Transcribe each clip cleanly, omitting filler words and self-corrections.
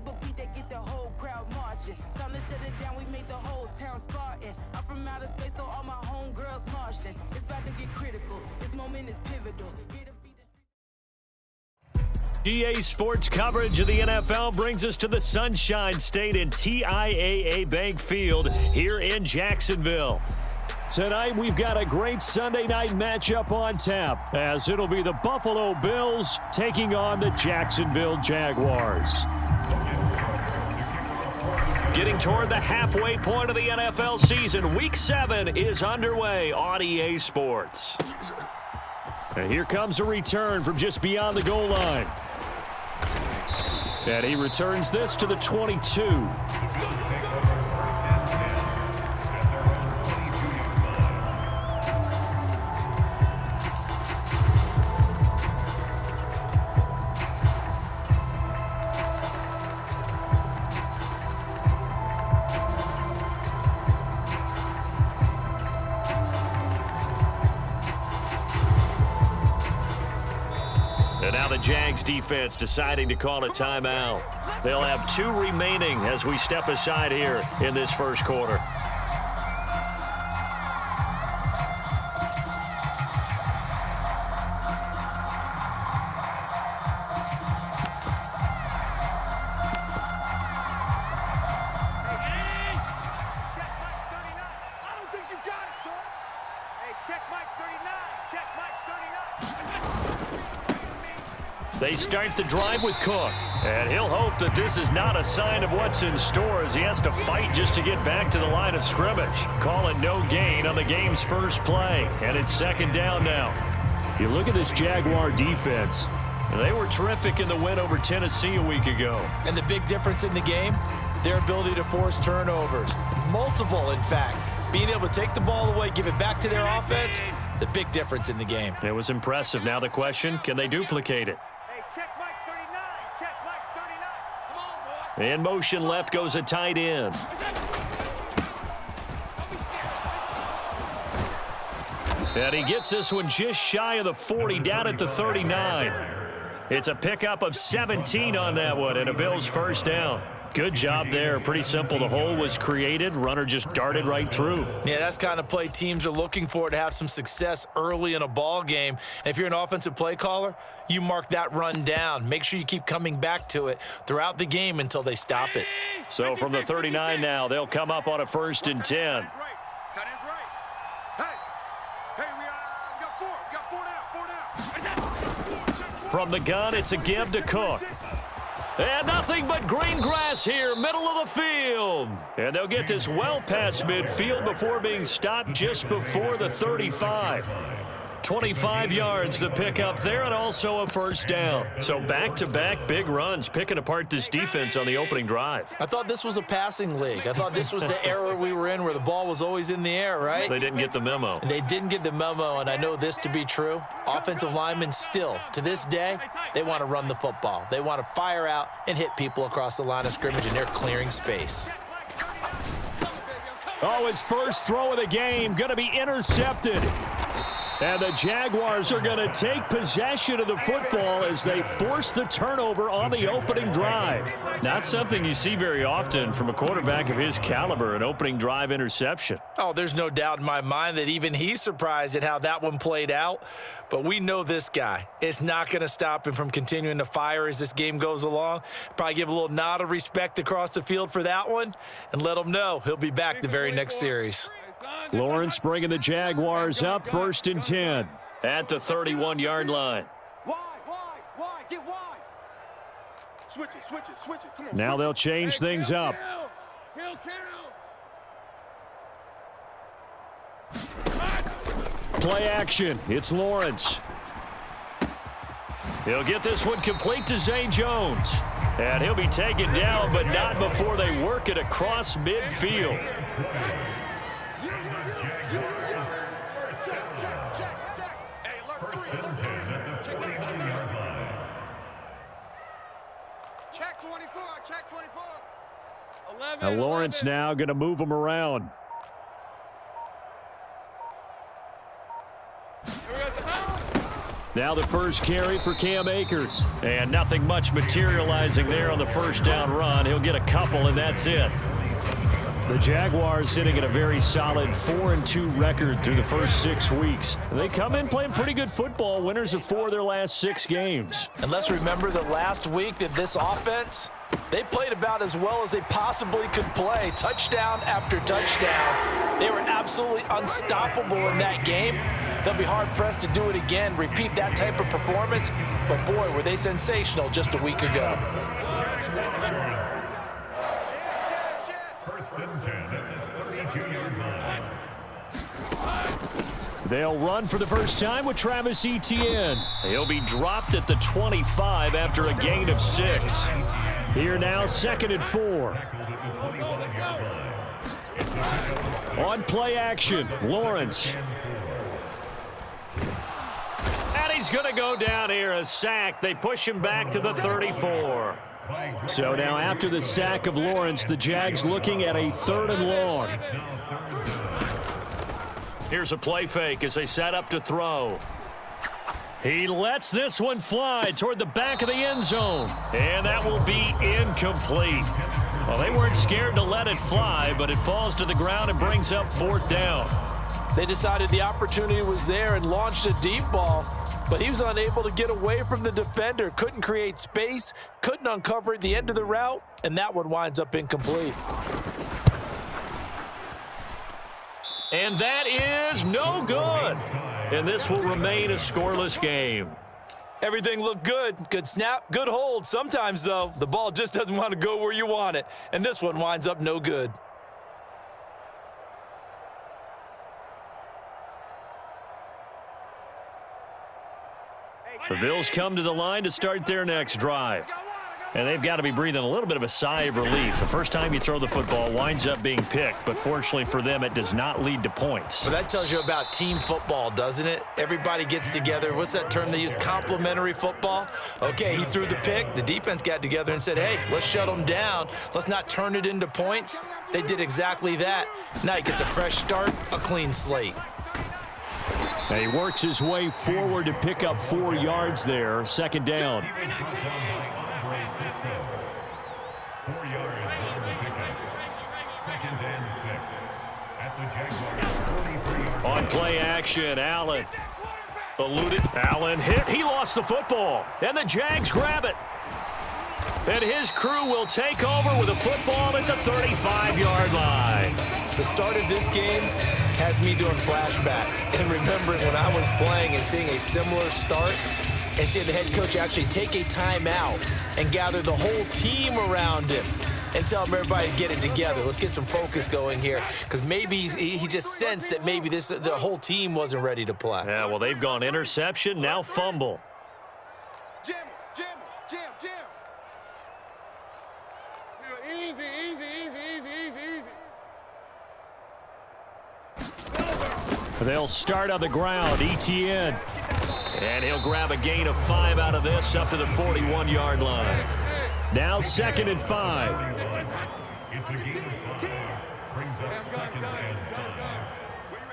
type of beat that get the whole crowd marching. Time to shut it down, we make the whole town Spartan. I'm from outer space, so all my homegirls Martian. It's about to get critical. This moment is pivotal. GA Sports coverage of the NFL brings us to the Sunshine State and TIAA Bank Field here in Jacksonville. Tonight, we've got a great Sunday night matchup on tap, as it'll be the Buffalo Bills taking on the Jacksonville Jaguars. Getting toward the halfway point of the NFL season, Week 7 is underway on EA Sports. And here comes a return from just beyond the goal line. And he returns this to the 22. And now the Jags defense deciding to call a timeout. They'll have 2 remaining as we step aside here in this first quarter. They start the drive with Cook, and he'll hope that this is not a sign of what's in store as he has to fight just to get back to the line of scrimmage. Call it no gain on the game's first play, and it's second down now. You look at this Jaguar defense. They were terrific in the win over Tennessee a week ago. And the big difference in the game, their ability to force turnovers. Multiple, in fact. Being able to take the ball away, give it back to their offense, the big difference in the game. It was impressive. Now the question, can they duplicate it? Check Mike 39. Check Mike 39. Come on, boy. In motion left goes a tight end. And he gets this one just shy of the 40, down at the 39. It's a pickup of 17 on that one and a Bills first down. Good job there. Pretty simple. The hole was created. Runner just darted right through. Yeah, that's kind of play teams are looking for to have some success early in a ball game. And if you're an offensive play caller, you mark that run down. Make sure you keep coming back to it throughout the game until they stop it. So from the 39 now, they'll come up on a 1st and 10. From the gun, it's a give to Cook. And nothing but green grass here, middle of the field. And they'll get this well past midfield before being stopped just before the 35. 25 yards the pickup there, and also a first down. So back-to-back big runs, picking apart this defense on the opening drive. I thought this was a passing league. I thought this was the era we were in where the ball was always in the air, right? They didn't get the memo. They didn't get the memo, and I know this to be true. Offensive linemen still, to this day, they want to run the football. They want to fire out and hit people across the line of scrimmage, and they're clearing space. Oh, his first throw of the game going to be intercepted. And the Jaguars are going to take possession of the football as they force the turnover on the opening drive. Not something you see very often from a quarterback of his caliber, an opening drive interception. Oh, there's no doubt in my mind that even he's surprised at how that one played out. But we know this guy. It's not going to stop him from continuing to fire as this game goes along. Probably give a little nod of respect across the field for that one and let him know he'll be back the very next series. Lawrence bringing the Jaguars up 1st and 10 at the 31-yard line. Wide, get wide. Switch it. Come on. Now they'll change things up. Kill. Play action. It's Lawrence. He'll get this one complete to Zay Jones. And he'll be taken down, but not before they work it across midfield. Check 24. Now Lawrence now going to move him around. Now the first carry for Cam Akers. And nothing much materializing there on the first down run. He'll get a couple, and that's it. The Jaguars sitting at a very solid 4-2 record through the first 6 weeks. They come in playing pretty good football, winners of 4 of their last 6 games. And let's remember that last week that this offense, they played about as well as they possibly could play. Touchdown after touchdown. They were absolutely unstoppable in that game. They'll be hard-pressed to do it again, repeat that type of performance. But, boy, were they sensational just a week ago. They'll run for the first time with Travis Etienne. He'll be dropped at the 25 after a gain of 6. Here now, 2nd and 4. On play action, Lawrence. And he's going to go down here, a sack. They push him back to the 34. So now after the sack of Lawrence, the Jags looking at a 3rd and long. Here's a play fake as they set up to throw. He lets this one fly toward the back of the end zone. And that will be incomplete. Well, they weren't scared to let it fly, but it falls to the ground and brings up 4th down. They decided the opportunity was there and launched a deep ball, but he was unable to get away from the defender, couldn't create space, couldn't uncover at the end of the route, and that one winds up incomplete. And that is no good. And this will remain a scoreless game. Everything looked good. Good snap, good hold. Sometimes, though, the ball just doesn't want to go where you want it. And this one winds up no good. The Bills come to the line to start their next drive. And they've got to be breathing a little bit of a sigh of relief. The first time you throw the football winds up being picked, but fortunately for them, it does not lead to points. Well, that tells you about team football, doesn't it? Everybody gets together. What's that term they use? Complementary football. Okay, he threw the pick. The defense got together and said, hey, let's shut them down. Let's not turn it into points. They did exactly that. Now he gets a fresh start, a clean slate. And he works his way forward to pick up 4 yards there. 2nd down. On play action, Allen. Eluded. Allen hit. He lost the football. And the Jags grab it. And his crew will take over with a football at the 35-yard line. The start of this game has me doing flashbacks and remembering when I was playing and seeing a similar start and seeing the head coach actually take a timeout and gather the whole team around him and tell everybody to get it together. Let's get some focus going here, because maybe he just sensed that maybe the whole team wasn't ready to play. Yeah, well, they've gone interception, now fumble. Jim. Easy. They'll start on the ground. Etienne. And he'll grab a gain of 5 out of this up to the 41-yard line. Now 2nd and 5.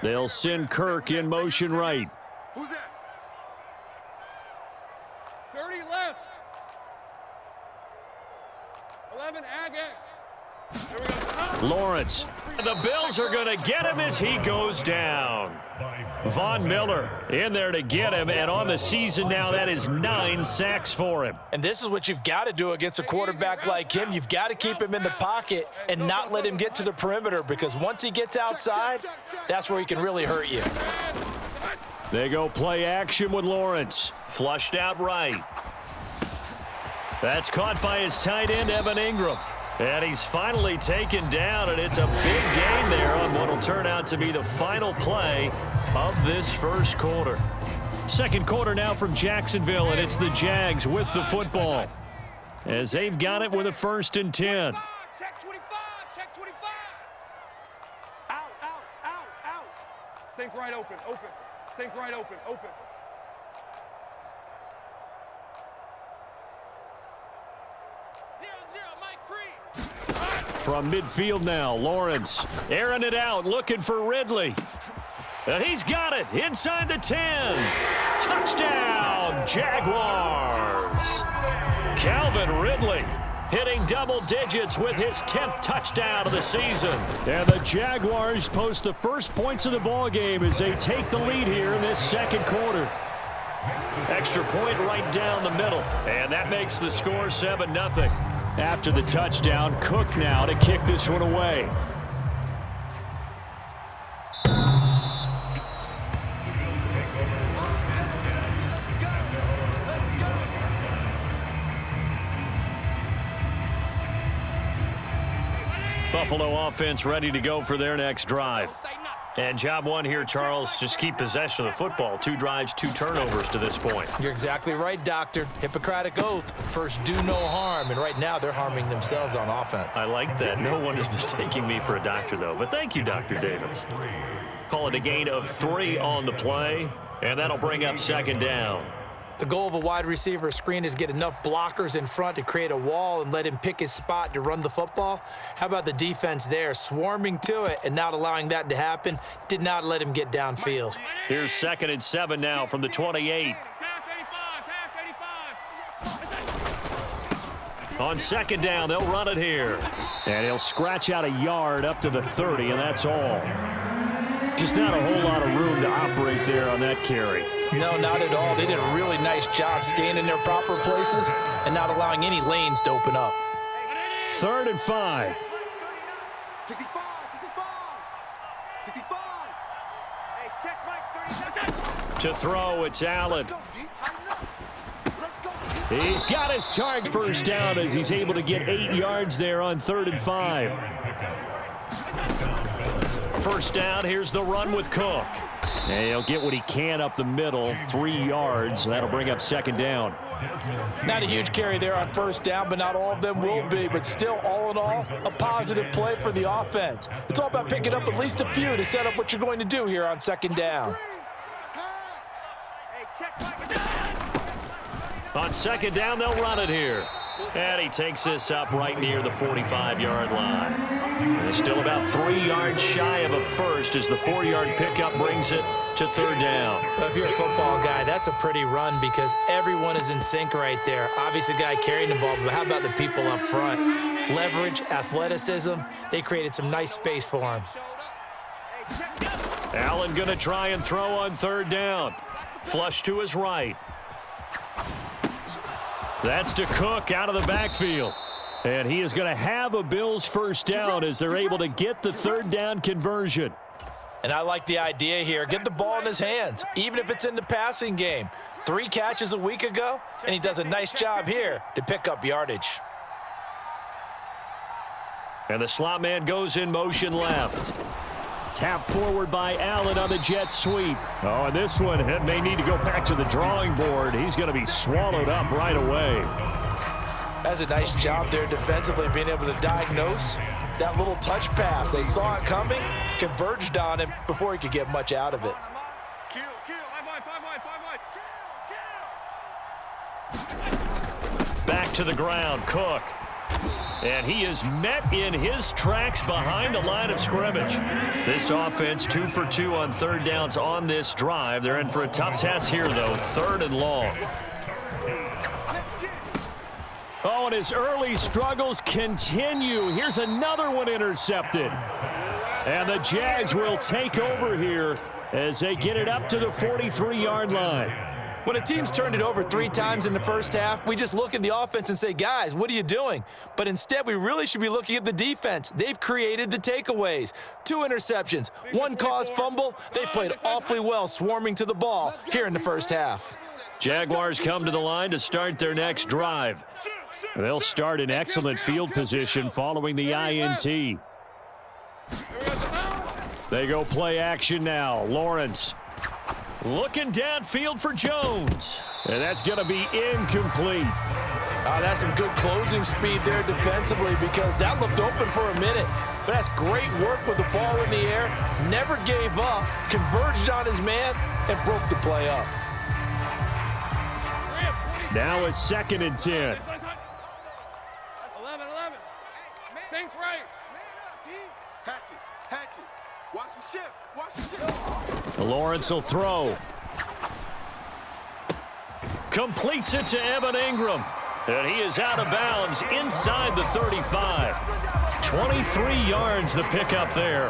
They'll send Kirk in motion right. Who's that? 30 left. 11 ag X. There we go. Lawrence. The Bills are going to get him as he goes down. Von Miller in there to get him, and on the season now, that is 9 sacks for him. And this is what you've got to do against a quarterback like him. You've got to keep him in the pocket and not let him get to the perimeter, because once he gets outside, that's where he can really hurt you. They go play action with Lawrence. Flushed out right. That's caught by his tight end, Evan Ingram. And he's finally taken down, and it's a big gain there on what will turn out to be the final play of this first quarter. 2nd quarter now from Jacksonville, and it's the Jags with the football as they've got it with a 1st and 10. Check 25. Out. Think right open. Think right open. From midfield now, Lawrence airing it out, looking for Ridley. And he's got it inside the 10. Touchdown! Jaguars. Calvin Ridley hitting double digits with his 10th touchdown of the season. And the Jaguars post the first points of the ball game as they take the lead here in this second quarter. Extra point right down the middle, and that makes the score 7-0. After the touchdown, Cook now to kick this one away. Buffalo offense ready to go for their next drive. And job one here, Charles, just keep possession of the football. 2 drives, 2 turnovers to this point. You're exactly right, Doctor. Hippocratic oath. First, do no harm. And right now, they're harming themselves on offense. I like that. No one is mistaking me for a doctor, though. But thank you, Dr. Davis. Call it a gain of 3 on the play, and that'll bring up second down. The goal of a wide receiver screen is get enough blockers in front to create a wall and let him pick his spot to run the football. How about the defense there, swarming to it and not allowing that to happen? Did not let him get downfield. Here's 2nd and 7 now from the 28. On second down, they'll run it here. And he'll scratch out a yard up to the 30, and that's all. Just not a whole lot of room to operate there on that carry. No, not at all. They did a really nice job staying in their proper places and not allowing any lanes to open up. 3rd and 5. 65. 65. Hey, check right 30. To throw, it's Allen. He's got his target first down as he's able to get 8 yards there on 3rd and 5. First down, here's the run with Cook. And he'll get what he can up the middle, 3 yards. That'll bring up second down. Not a huge carry there on first down, but not all of them will be. But still, all in all, a positive play for the offense. It's all about picking up at least a few to set up what you're going to do here on second down. On second down, they'll run it here. And he takes this up right near the 45-yard line. And it's still about 3 yards shy of a first as the 4-yard pickup brings it to 3rd down. If you're a football guy, that's a pretty run because everyone is in sync right there. Obviously, the guy carrying the ball, but how about the people up front? Leverage, athleticism, they created some nice space for him. Allen going to try and throw on 3rd down. Flush to his right. That's to Cook out of the backfield. And he is going to have a Bills first down as they're able to get the 3rd down conversion. And I like the idea here. Get the ball in his hands, even if it's in the passing game. 3 catches a week ago, and he does a nice job here to pick up yardage. And the slot man goes in motion left. Tap forward by Allen on the jet sweep. Oh, and this one may need to go back to the drawing board. He's going to be swallowed up right away. That's a nice job there defensively, being able to diagnose that little touch pass. They saw it coming, converged on him before he could get much out of it. Back to the ground, Cook. And he is met in his tracks behind the line of scrimmage. This offense 2 for 2 on 3rd downs on this drive. They're in for a tough task here, though. 3rd and long. Oh, and his early struggles continue. Here's another one intercepted. And the Jags will take over here as they get it up to the 43-yard line. When a team's turned it over 3 times in the first half, we just look at the offense and say, guys, what are you doing? But instead, we really should be looking at the defense. They've created the takeaways. 2 interceptions, 1 caused fumble. They played awfully well swarming to the ball here in the first half. Jaguars come to the line to start their next drive. They'll start in excellent field position following the INT. They go play action now. Lawrence looking downfield for Jones. And that's going to be incomplete. That's some good closing speed there defensively because that looked open for a minute. But that's great work with the ball in the air. Never gave up, converged on his man, and broke the play up. Now it's 2nd and 10. 11. Think right. Hatch it. Watch the ship. Lawrence will throw. Completes it to Evan Ingram. And he is out of bounds inside the 35. 23 yards the pickup there.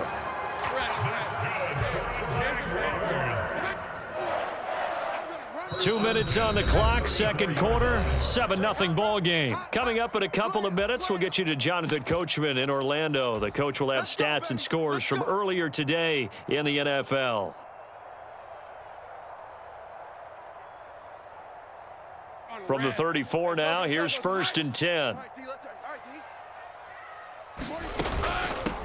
Two minutes on the clock, second quarter, 7-0 ball game. Coming up in a couple of minutes, we'll get you to Jonathan Coachman in Orlando. The coach will have stats and scores from earlier today in the NFL. From the 34 now, here's 1st and 10.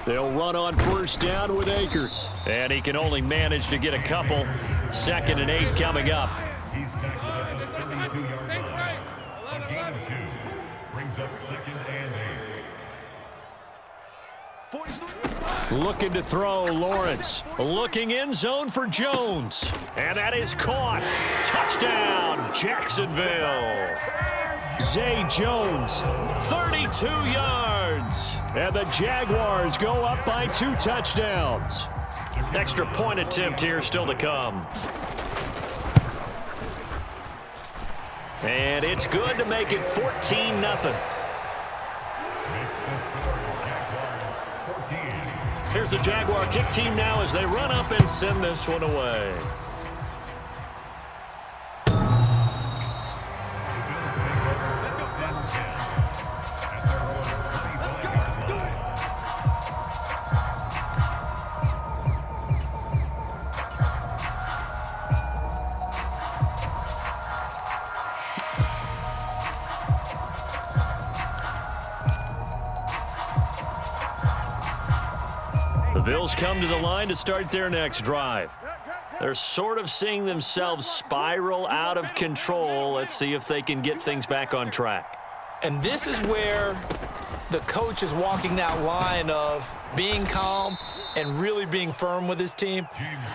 They'll run on 1st down with Akers. And he can only manage to get a couple. 2nd and 8 coming up. Looking to throw, Lawrence. Looking end zone for Jones. And that is caught. Touchdown, Jacksonville. Zay Jones, 32 yards. And the Jaguars go up by 2 touchdowns. Extra point attempt here still to come. And it's good to make it 14-0. Here's the Jaguar kick team now as they run up and send this one away. The Bills come to the line to start their next drive. They're sort of seeing themselves spiral out of control. Let's see if they can get things back on track. And this is where the coach is walking that line of being calm and really being firm with his team.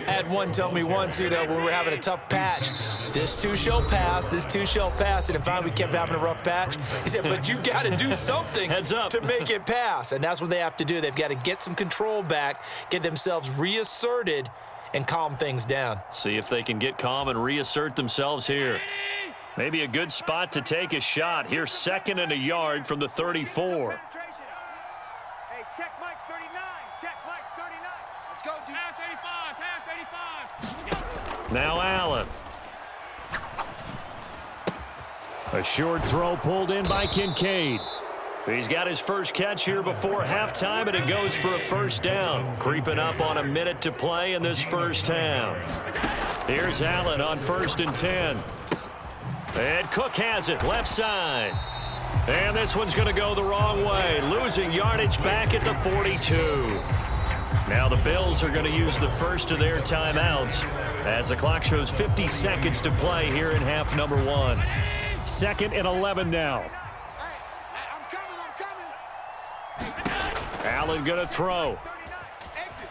I had one tell me once, when we were having a tough patch, this too shall pass, this too shall pass. And finally we kept having a rough patch. He said, but you got to do something to make it pass. And that's what they have to do. They've got to get some control back, get themselves reasserted, and calm things down. See if they can get calm and reassert themselves here. Maybe a good spot to take a shot. Here's 2nd and a yard from the 34. Hey, check Mike 39. Check Mike 39. Let's go, dude. Half 85. Now Allen. A short throw pulled in by Kincaid. He's got his first catch here before halftime, and it goes for a 1st down. Creeping up on a minute to play in this first half. Here's Allen on 1st and 10. And Cook has it, left side. And this one's going to go the wrong way, losing yardage back at the 42. Now the Bills are going to use the first of their timeouts as the clock shows 50 seconds to play here in half number 1. 2nd and 11 now. Allen going to throw.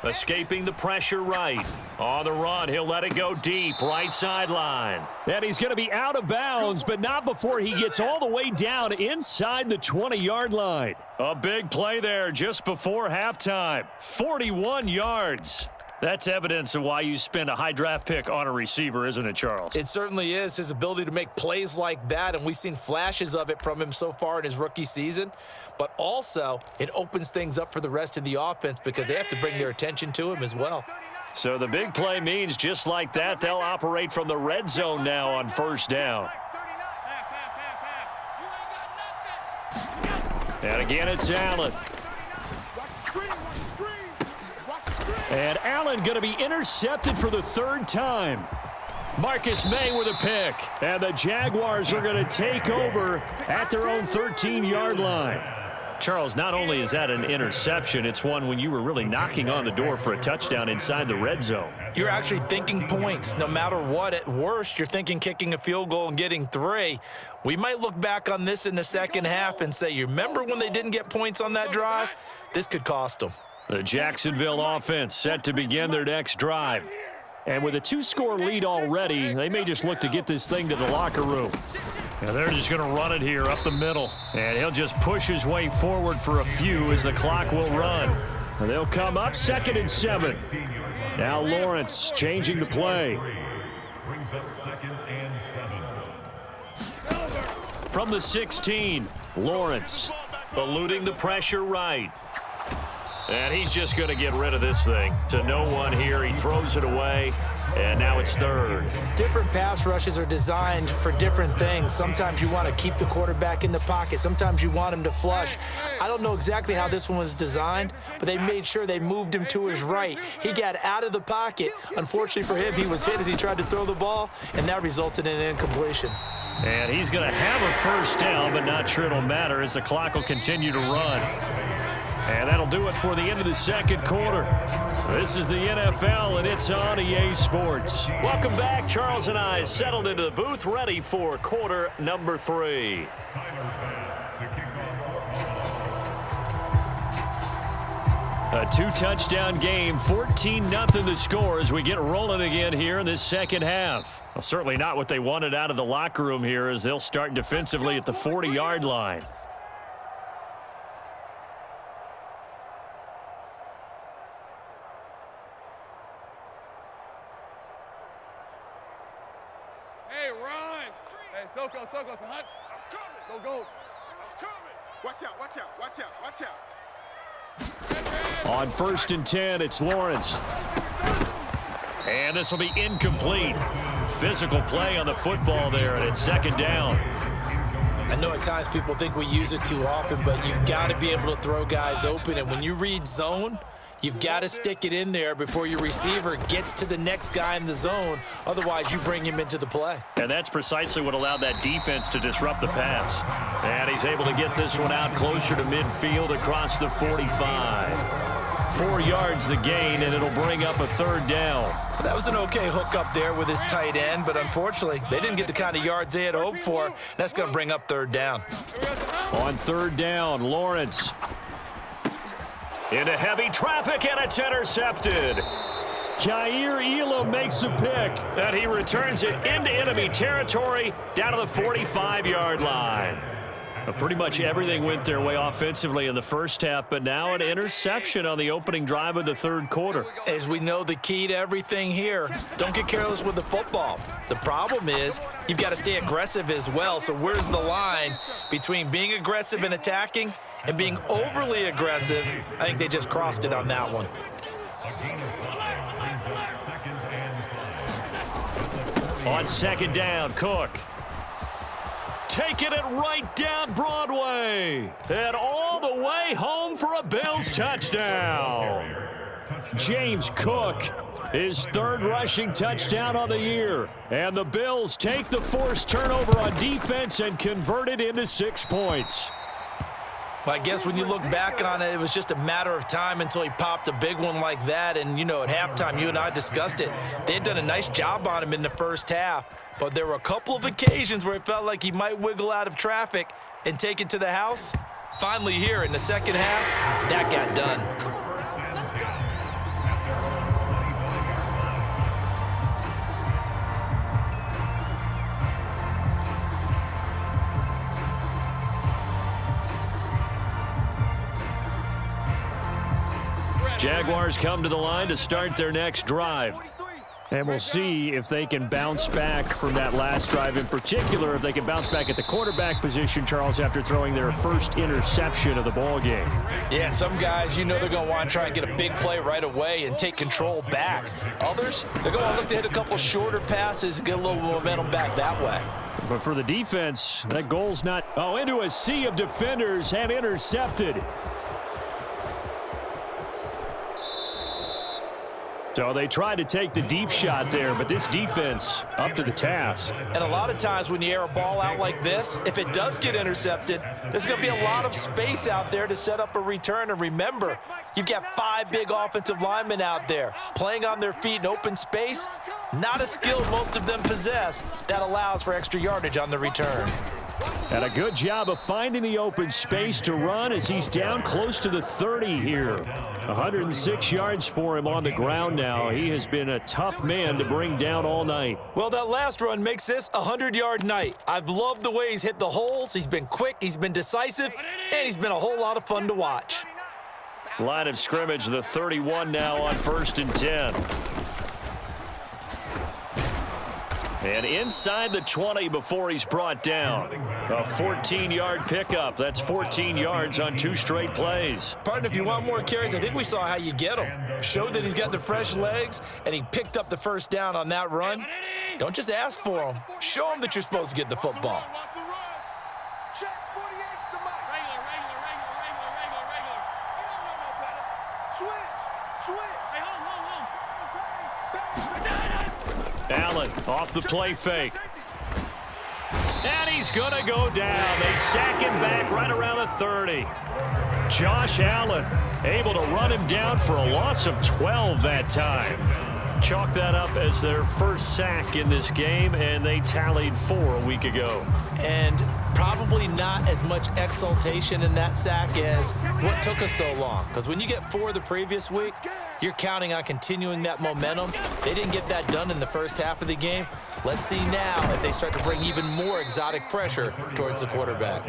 Escaping the pressure right. On the run, he'll let it go deep, right sideline. And he's going to be out of bounds, but not before he gets all the way down inside the 20-yard line. A big play there just before halftime. 41 yards. That's evidence of why you spend a high draft pick on a receiver, isn't it, Charles? It certainly is. His ability to make plays like that, and we've seen flashes of it from him so far in his rookie season. But also, it opens things up for the rest of the offense because they have to bring their attention to him as well. So the big play means just like that, they'll operate from the red zone now on 1st down. And again, it's Allen. And Allen going to be intercepted for the 3rd time. Marcus May with a pick. And the Jaguars are going to take over at their own 13-yard line. Charles, not only is that an interception, it's one when you were really knocking on the door for a touchdown inside the red zone. You're actually thinking points. No matter what, at worst, you're thinking kicking a field goal and getting 3. We might look back on this in the second half and say, you remember when they didn't get points on that drive? This could cost them. The Jacksonville offense set to begin their next drive. And with a 2-score lead already, they may just look to get this thing to the locker room. And they're just going to run it here up the middle. And he'll just push his way forward for a few as the clock will run. And they'll come up 2nd and 7. Now Lawrence changing the play. from the 16. Lawrence eluding the pressure right. And he's just going to get rid of this thing to no one here. He throws it away, and now it's third. Different pass rushes are designed for different things. Sometimes you want to keep the quarterback in the pocket. Sometimes you want him to flush. I don't know exactly how this one was designed, but they made sure they moved him to his right. He got out of the pocket. Unfortunately for him, he was hit as he tried to throw the ball, and that resulted in an incompletion. And he's going to have a first down, but not sure it'll matter as the clock will continue to run. And that'll do it for the end of the second quarter. This is the NFL, and it's on EA Sports. Welcome back. Charles and I settled into the booth, ready for quarter number 3. A 2-touchdown game, 14-0 the score as we get rolling again here in this second half. Well, certainly not what they wanted out of the locker room here as they'll start defensively at the 40-yard line. Soko, Hunt. Go. Watch out, watch out, watch out, watch out. On 1st and 10, it's Lawrence. And this will be incomplete. Physical play on the football there, and it's second down. I know at times people think we use it too often, but you've got to be able to throw guys open. And when you read zone, you've got to stick it in there before your receiver gets to the next guy in the zone. Otherwise, you bring him into the play. And that's precisely what allowed that defense to disrupt the pass. And he's able to get this one out closer to midfield across the 45. 4 yards the gain, and it'll bring up a third down. That was an okay hook up there with his tight end, but unfortunately, they didn't get the kind of yards they had hoped for. That's going to bring up third down. On third down, Lawrence into heavy traffic, and it's intercepted. Kaiir Elam makes a pick, and he returns it into enemy territory down to the 45-yard line. Pretty much everything went their way offensively in the first half, but now an interception on the opening drive of the third quarter. As we know, the key to everything here, don't get careless with the football. The problem is you've got to stay aggressive as well, so where's the line between being aggressive and attacking and being overly aggressive? I think they just crossed it on that one. On second down, Cook. Taking it right down Broadway. And all the way home for a Bills touchdown. James Cook, his third rushing touchdown on the year. And the Bills take the forced turnover on defense and convert it into 6 points. Well, I guess when you look back on it, it was just a matter of time until he popped a big one like that. And, you know, at halftime, you and I discussed it. They had done a nice job on him in the first half. But there were a couple of occasions where it felt like he might wiggle out of traffic and take it to the house. Finally here in the second half, that got done. Jaguars come to the line to start their next drive. And we'll see if they can bounce back from that last drive, in particular, if they can bounce back at the quarterback position, Charles, after throwing their first interception of the ball game. Yeah, and some guys, you know they're going to want to try and get a big play right away and take control back. Others, they're going to look to hit a couple shorter passes and get a little momentum back that way. But for the defense, that goal's not, into a sea of defenders and intercepted. So they tried to take the deep shot there, but this defense up to the task. And a lot of times when you air a ball out like this, if it does get intercepted, there's going to be a lot of space out there to set up a return. And remember, you've got 5 big offensive linemen out there playing on their feet in open space. Not a skill most of them possess. That allows for extra yardage on the return. And a good job of finding the open space to run as he's down close to the 30 here. 106 yards for him on the ground now. He has been a tough man to bring down all night. Well, that last run makes this a 100-yard night. I've loved the way he's hit the holes. He's been quick, he's been decisive, and he's been a whole lot of fun to watch. Line of scrimmage, the 31 now on 1st and 10. And inside the 20 before he's brought down. A 14-yard pickup. That's 14 yards on 2 straight plays. Partner, if you want more carries, I think we saw how you get them. Showed that he's got the fresh legs, and he picked up the first down on that run. Don't just ask for him. Show him that you're supposed to get the football. Check 48's the mic. Regular. Switch. Hey, hold. Allen off the play fake. And he's going to go down. They sack him back right around the 30. Josh Allen able to run him down for a loss of 12 that time. Chalk that up as their first sack in this game, and they tallied 4 a week ago. And probably not as much exultation in that sack as what took us so long. Because when you get 4 the previous week, you're counting on continuing that momentum. They didn't get that done in the first half of the game. Let's see now if they start to bring even more exotic pressure towards the quarterback.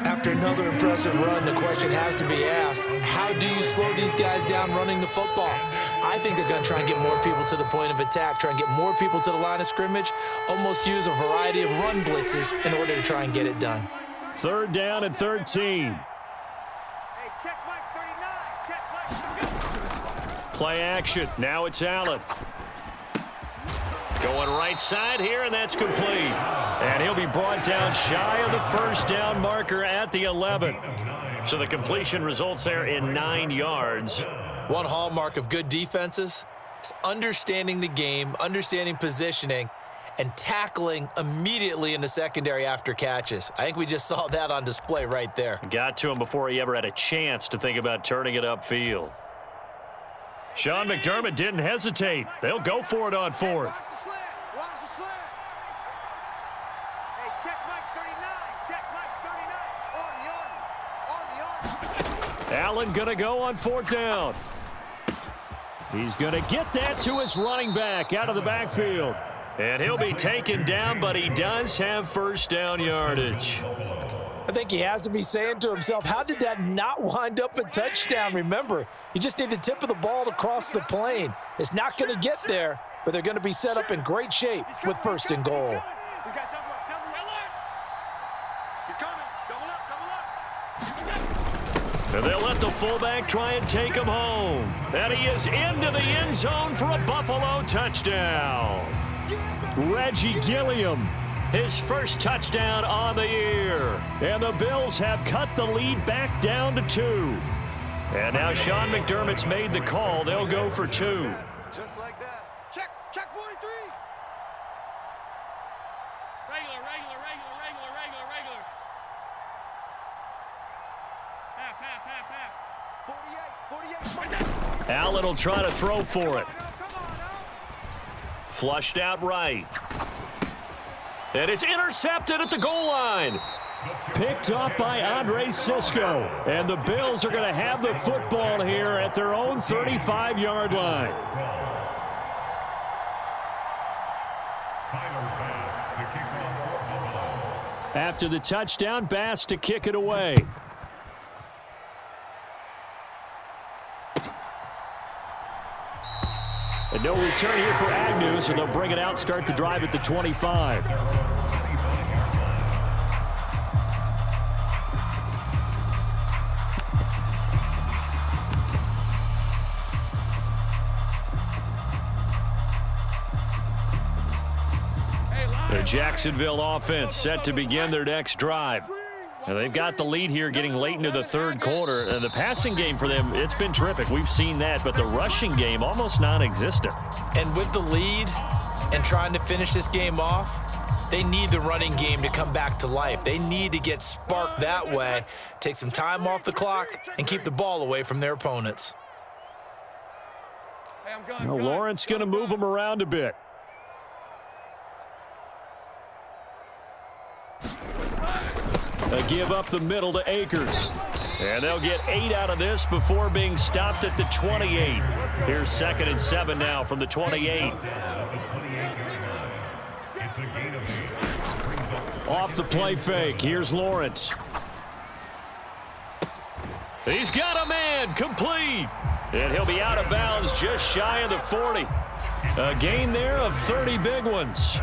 After another impressive run, the question has to be asked, how do you slow these guys down running the football? I think they're going to try and get more people to the point of attack, try and get more people to the line of scrimmage, almost use a variety of run blitzes in order to try and get it done. 3rd down and 13. Hey, check Mike 39. Check Mike. Play action. Now it's Allen. Going right side here, and that's complete. And he'll be brought down shy of the first down marker at the 11. So the completion results there in 9 yards. One hallmark of good defenses is understanding the game, understanding positioning, and tackling immediately in the secondary after catches. I think we just saw that on display right there. Got to him before he ever had a chance to think about turning it upfield. Sean McDermott didn't hesitate. They'll go for it on 4th. Watch the slant. Hey, check Mike 39. Check Mike 39. On the arm. Allen going to go on 4th down. He's going to get that to his running back out of the backfield. And he'll be taken down, but he does have first down yardage. I think he has to be saying to himself, how did that not wind up a touchdown? Remember, you just need the tip of the ball to cross the plane. It's not going to get there, but they're going to be set up in great shape with 1st and goal. We got double up. He's coming. Double up. And they'll let the fullback try and take him home. And he is into the end zone for a Buffalo touchdown. Reggie Gilliam, his first touchdown on the year. And the Bills have cut the lead back down to 2. And now Sean McDermott's made the call. They'll go for 2. Just like that. Check 43. Regular. Half. 48. Allen will try to throw for it. Flushed out right. And it's intercepted at the goal line. Picked up by Andre Sisco. And the Bills are going to have the football here at their own 35-yard line. After the touchdown, Bass to kick it away. And no return here for Agnew, so they'll bring it out, start the drive at the 25. The Jacksonville offense set to begin their next drive. And they've got the lead here getting late into the 3rd quarter. And the passing game for them, it's been terrific. We've seen that. But the rushing game, almost non-existent. And with the lead and trying to finish this game off, they need the running game to come back to life. They need to get sparked that way, take some time off the clock, and keep the ball away from their opponents. Hey, I'm going. Now, Lawrence going to move them around a bit. A give up the middle to Akers. And they'll get 8 out of this before being stopped at the 28. Here's 2nd and 7 now from the 28. Off the play fake. Here's Lawrence. He's got a man complete. And he'll be out of bounds just shy of the 40. A gain there of 30 big ones.